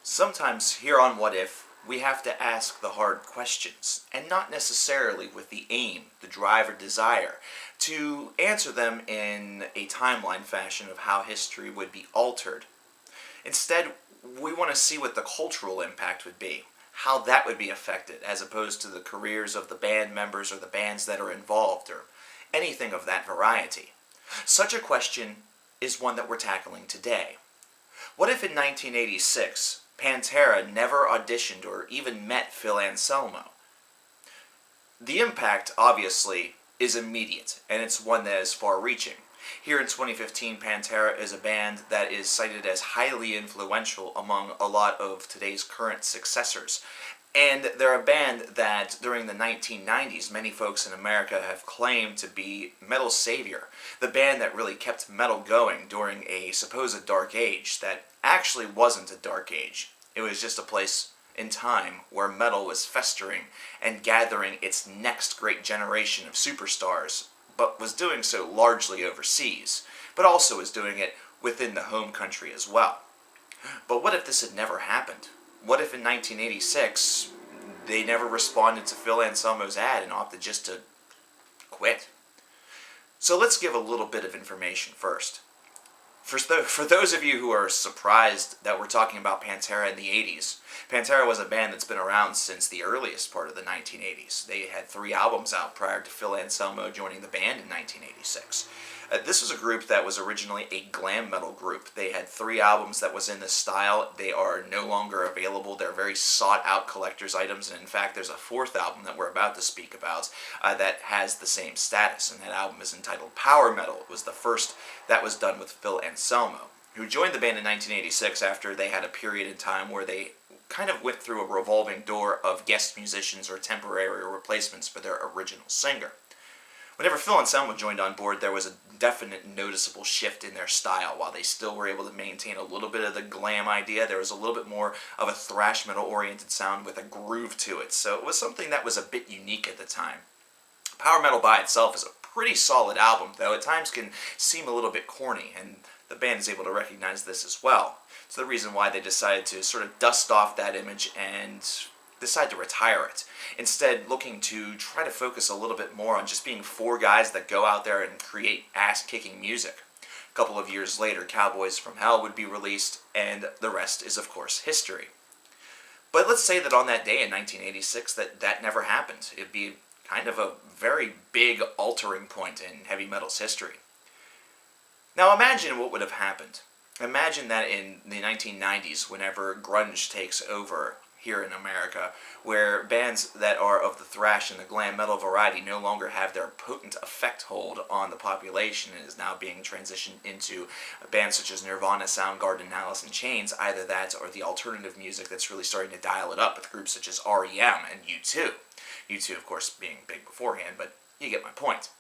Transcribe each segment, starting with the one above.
Sometimes here on What If, we have to ask the hard questions, and not necessarily with the aim, the drive, or desire to answer them in a timeline fashion of how history would be altered. Instead, we want to see what the cultural impact would be, how that would be affected, as opposed to the careers of the band members or the bands that are involved, or anything of that variety. Such a question is one that we're tackling today. What if in 1986, Pantera never auditioned or even met Phil Anselmo? The impact, obviously, is immediate, and it's one that is far-reaching. Here in 2015, Pantera is a band that is cited as highly influential among a lot of today's current successors. And they're a band that, during the 1990s, many folks in America have claimed to be metal's savior. The band that really kept metal going during a supposed dark age that actually wasn't a dark age. It was just a place in time where metal was festering and gathering its next great generation of superstars, but was doing so largely overseas, but also was doing it within the home country as well. But what if this had never happened? What if in 1986 they never responded to Phil Anselmo's ad and opted just to quit? So let's give a little bit of information first. For those of you who are surprised that we're talking about Pantera in the 80s, Pantera was a band that's been around since the earliest part of the 1980s. They had 3 albums out prior to Phil Anselmo joining the band in 1986. This was a group that was originally a glam metal group. They had 3 albums that was in this style. They are no longer available. They're very sought-out collector's items, and in fact, there's a 4th album that we're about to speak about that has the same status, and that album is entitled Power Metal. It was the first that was done with Phil Anselmo, who joined the band in 1986 after they had a period in time where they kind of went through a revolving door of guest musicians or temporary replacements for their original singer. Whenever Phil Anselmo joined on board, there was a definite noticeable shift in their style. While they still were able to maintain a little bit of the glam idea, there was a little bit more of a thrash metal-oriented sound with a groove to it. So it was something that was a bit unique at the time. Power Metal by itself is a pretty solid album, though at times can seem a little bit corny, and the band is able to recognize this as well. It's the reason why they decided to sort of dust off that image and decide to retire it. Instead, looking to try to focus a little bit more on just being 4 guys that go out there and create ass-kicking music. A couple of years later, Cowboys from Hell would be released, and the rest is, of course, history. But let's say that on that day in 1986 that never happened. It'd be kind of a very big altering point in heavy metal's history. Now imagine what would have happened. Imagine that in the 1990s, whenever grunge takes over here in America, where bands that are of the thrash and the glam metal variety no longer have their potent effect hold on the population and is now being transitioned into bands such as Nirvana, Soundgarden, and Alice in Chains. Either that or the alternative music that's really starting to dial it up with groups such as REM and U2. U2, of course, being big beforehand, but you get my point.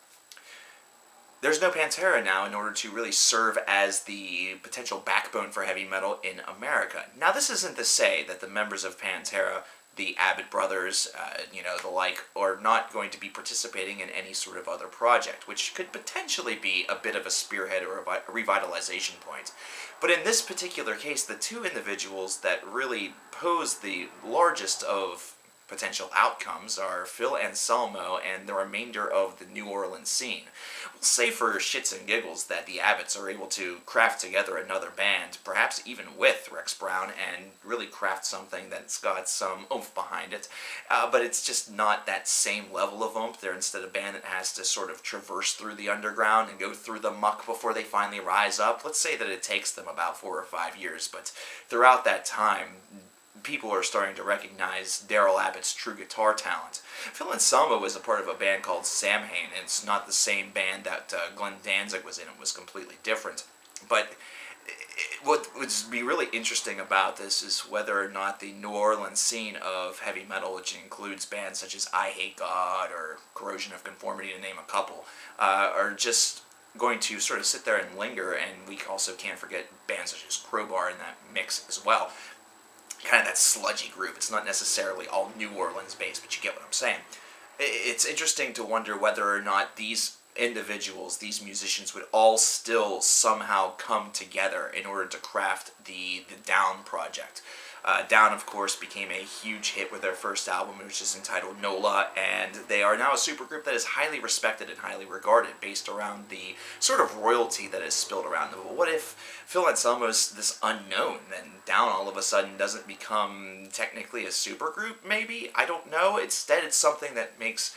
There's no Pantera now in order to really serve as the potential backbone for heavy metal in America. Now, this isn't to say that the members of Pantera, the Abbott brothers, the like, are not going to be participating in any sort of other project, which could potentially be a bit of a spearhead or a revitalization point. But in this particular case, the 2 individuals that really pose the largest of potential outcomes are Phil Anselmo and the remainder of the New Orleans scene. We'll say for shits and giggles that the Abbotts are able to craft together another band, perhaps even with Rex Brown, and really craft something that's got some oomph behind it. But it's just not that same level of oomph. They're instead a band that has to sort of traverse through the underground and go through the muck before they finally rise up. Let's say that it takes them about 4 or 5 years, but throughout that time, people are starting to recognize Darrell Abbott's true guitar talent. Phil Anselmo was a part of a band called Samhain, and it's not the same band that Glenn Danzig was in. It was completely different. But what would be really interesting about this is whether or not the New Orleans scene of heavy metal, which includes bands such as I Hate God or Corrosion of Conformity, to name a couple, are just going to sort of sit there and linger, and we also can't forget bands such as Crowbar in that mix as well. Kind of that sludgy group. It's not necessarily all New Orleans based, but you get what I'm saying. It's interesting to wonder whether or not these individuals, these musicians, would all still somehow come together in order to craft the Down project. Down, of course, became a huge hit with their first album, which is entitled NOLA, and they are now a supergroup that is highly respected and highly regarded, based around the sort of royalty that is spilled around them. But what if Phil Anselmo's this unknown, then Down all of a sudden doesn't become technically a supergroup, maybe? I don't know. Instead, it's something that makes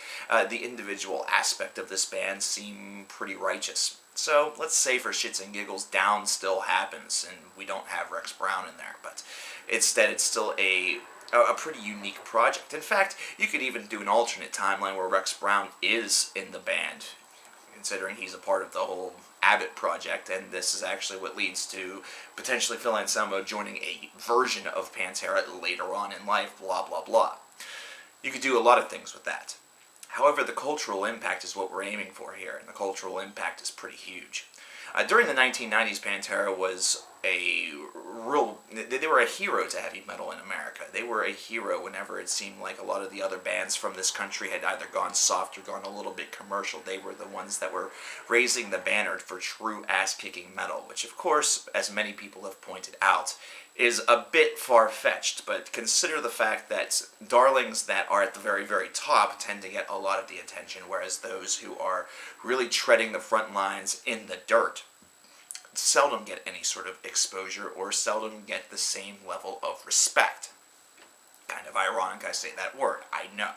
the individual aspect of this band seem pretty righteous. So let's say for shits and giggles, Down still happens, and we don't have Rex Brown in there, but instead it's still a pretty unique project. In fact, you could even do an alternate timeline where Rex Brown is in the band, considering he's a part of the whole Abbott project, and this is actually what leads to potentially Phil Anselmo joining a version of Pantera later on in life, blah blah blah. You could do a lot of things with that. However, the cultural impact is what we're aiming for here, and the cultural impact is pretty huge. During the 1990s, Pantera was they were a hero to heavy metal in America. They were a hero whenever it seemed like a lot of the other bands from this country had either gone soft or gone a little bit commercial. They were the ones that were raising the banner for true ass-kicking metal, which of course, as many people have pointed out, is a bit far-fetched, but consider the fact that darlings that are at the very, very top tend to get a lot of the attention, whereas those who are really treading the front lines in the dirt seldom get any sort of exposure or seldom get the same level of respect. Kind of ironic I say that word, I know.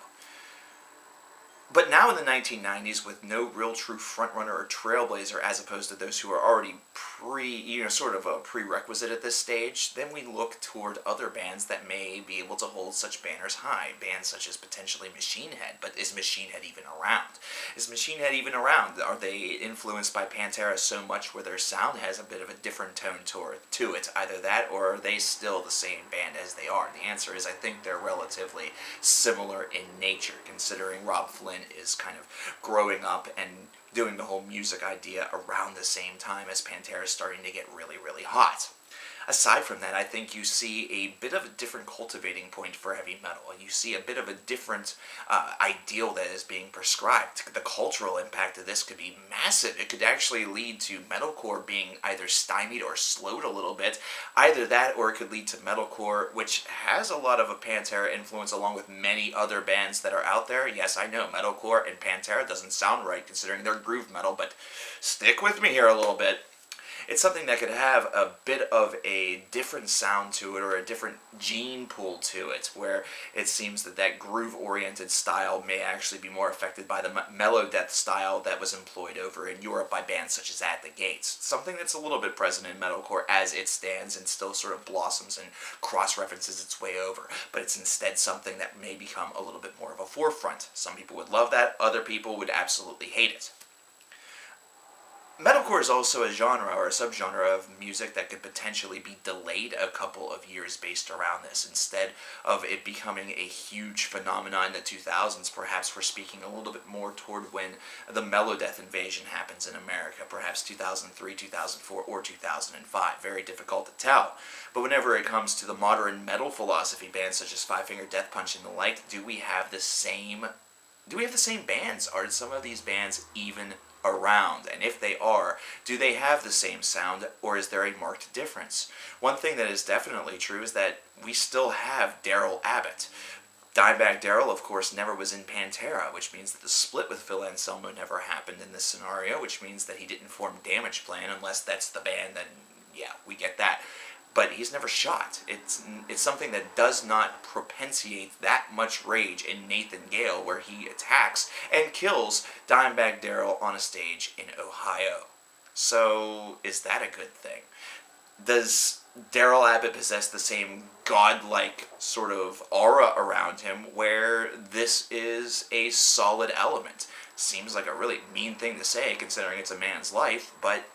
But now in the 1990s, with no real true frontrunner or trailblazer, as opposed to those who are already sort of a prerequisite at this stage, then we look toward other bands that may be able to hold such banners high. Bands such as potentially Machine Head, but is Machine Head even around? Is Machine Head even around? Are they influenced by Pantera so much where their sound has a bit of a different tone to it? Either that, or are they still the same band as they are? The answer is I think they're relatively similar in nature, considering Rob Flynn is kind of growing up and doing the whole music idea around the same time as Pantera is starting to get really, really hot. Aside from that, I think you see a bit of a different cultivating point for heavy metal. You see a bit of a different ideal that is being prescribed. The cultural impact of this could be massive. It could actually lead to metalcore being either stymied or slowed a little bit. Either that, or it could lead to metalcore, which has a lot of a Pantera influence along with many other bands that are out there. Yes, I know, metalcore and Pantera doesn't sound right considering they're groove metal, but stick with me here a little bit. It's something that could have a bit of a different sound to it, or a different gene pool to it, where it seems that that groove-oriented style may actually be more affected by the mellow death style that was employed over in Europe by bands such as At the Gates. Something that's a little bit present in metalcore as it stands and still sort of blossoms and cross-references its way over, but it's instead something that may become a little bit more of a forefront. Some people would love that, other people would absolutely hate it. Metalcore is also a genre or a subgenre of music that could potentially be delayed a couple of years based around this. Instead of it becoming a huge phenomenon in the 2000s, perhaps we're speaking a little bit more toward when the Melodeath invasion happens in America, perhaps 2003, 2004, or 2005. Very difficult to tell. But whenever it comes to the modern metal philosophy bands such as Five Finger Death Punch and the like, do we have the same bands? Are some of these bands even around? And if they are, do they have the same sound, or is there a marked difference? One thing that is definitely true is that we still have Darrell Abbott. Dimebag Darrell, of course, never was in Pantera, which means that the split with Phil Anselmo never happened in this scenario, which means that he didn't form Damage Plan, unless that's the band, then yeah, we get that. But he's never shot. It's something that does not propitiate that much rage in Nathan Gale, where he attacks and kills Dimebag Darrell on a stage in Ohio. So, is that a good thing? Does Darrell Abbott possess the same godlike sort of aura around him, where this is a solid element? Seems like a really mean thing to say, considering it's a man's life, but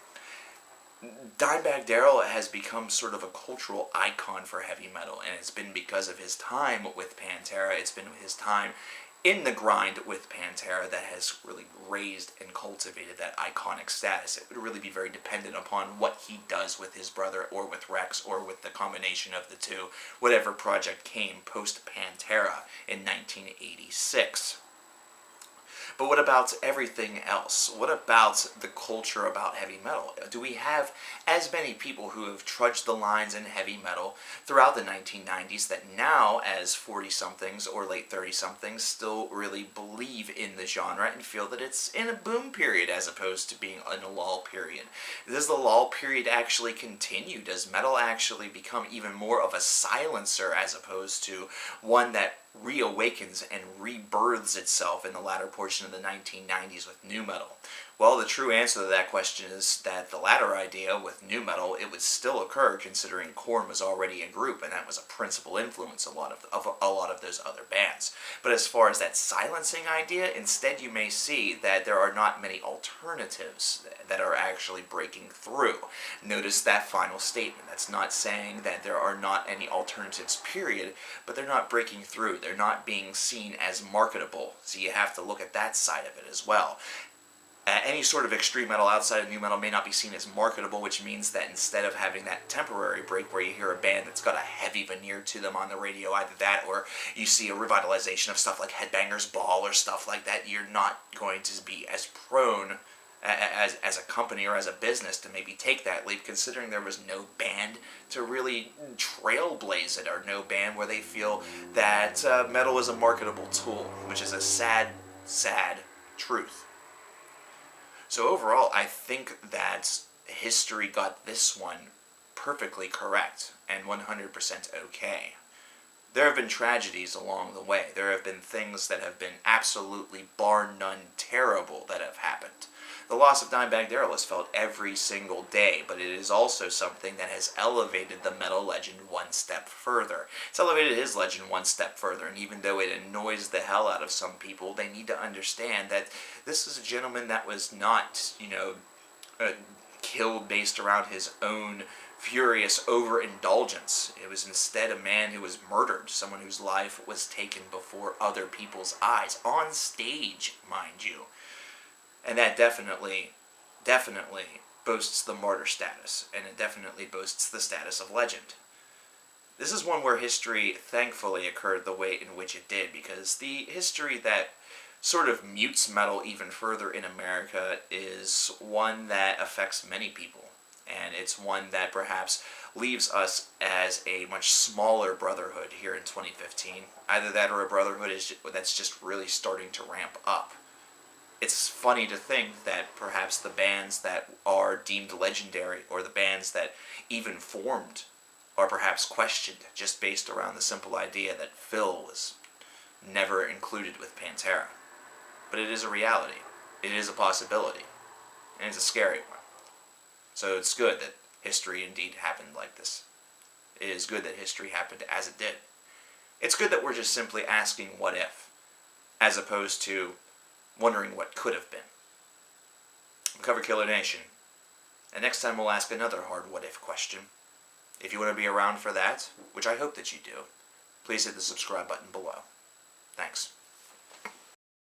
Dimebag Darrell has become sort of a cultural icon for heavy metal, and it's been because of his time with Pantera, it's been his time in the grind with Pantera that has really raised and cultivated that iconic status. It would really be very dependent upon what he does with his brother, or with Rex, or with the combination of the two, whatever project came post-Pantera in 1986. But what about everything else? What about the culture about heavy metal? Do we have as many people who have trudged the lines in heavy metal throughout the 1990s that now, as 40-somethings or late 30-somethings, still really believe in the genre and feel that it's in a boom period as opposed to being in a lull period? Does the lull period actually continue? Does metal actually become even more of a silencer as opposed to one that reawakens and rebirths itself in the latter portion of the 1990s with nu metal? Well, the true answer to that question is that the latter idea with nu metal, it would still occur considering Korn was already a group, and that was a principal influence of a lot of those other bands. But as far as that silencing idea, instead you may see that there are not many alternatives that are actually breaking through. Notice that final statement. That's not saying that there are not any alternatives, period, but they're not breaking through. They're not being seen as marketable. So you have to look at that side of it as well. Any sort of extreme metal outside of nu metal may not be seen as marketable, which means that instead of having that temporary break where you hear a band that's got a heavy veneer to them on the radio, either that or you see a revitalization of stuff like Headbangers Ball or stuff like that, you're not going to be as prone as a company or as a business to maybe take that leap, considering there was no band to really trailblaze it, or no band where they feel that metal is a marketable tool, which is a sad, sad truth. So overall, I think that history got this one perfectly correct and 100% okay. There have been tragedies along the way. There have been things that have been absolutely bar none terrible that have happened. The loss of Dimebag Darrell is felt every single day, but it is also something that has elevated the metal legend one step further. It's elevated his legend one step further, and even though it annoys the hell out of some people, they need to understand that this is a gentleman that was not, killed based around his own furious overindulgence. It was instead a man who was murdered, someone whose life was taken before other people's eyes, on stage, mind you. And that definitely boasts the martyr status, and it definitely boasts the status of legend. This is one where history thankfully occurred the way in which it did, because the history that sort of mutes metal even further in America is one that affects many people, and it's one that perhaps leaves us as a much smaller brotherhood here in 2015. Either that or a brotherhood that's just really starting to ramp up. It's funny to think that perhaps the bands that are deemed legendary, or the bands that even formed, are perhaps questioned just based around the simple idea that Phil was never included with Pantera. But it is a reality. It is a possibility. And it's a scary one. So it's good that history indeed happened like this. It is good that history happened as it did. It's good that we're just simply asking what if, as opposed to wondering what could have been. I'm Cover Killer Nation, and next time we'll ask another hard what if question. If you want to be around for that, which I hope that you do, please hit the subscribe button below. Thanks.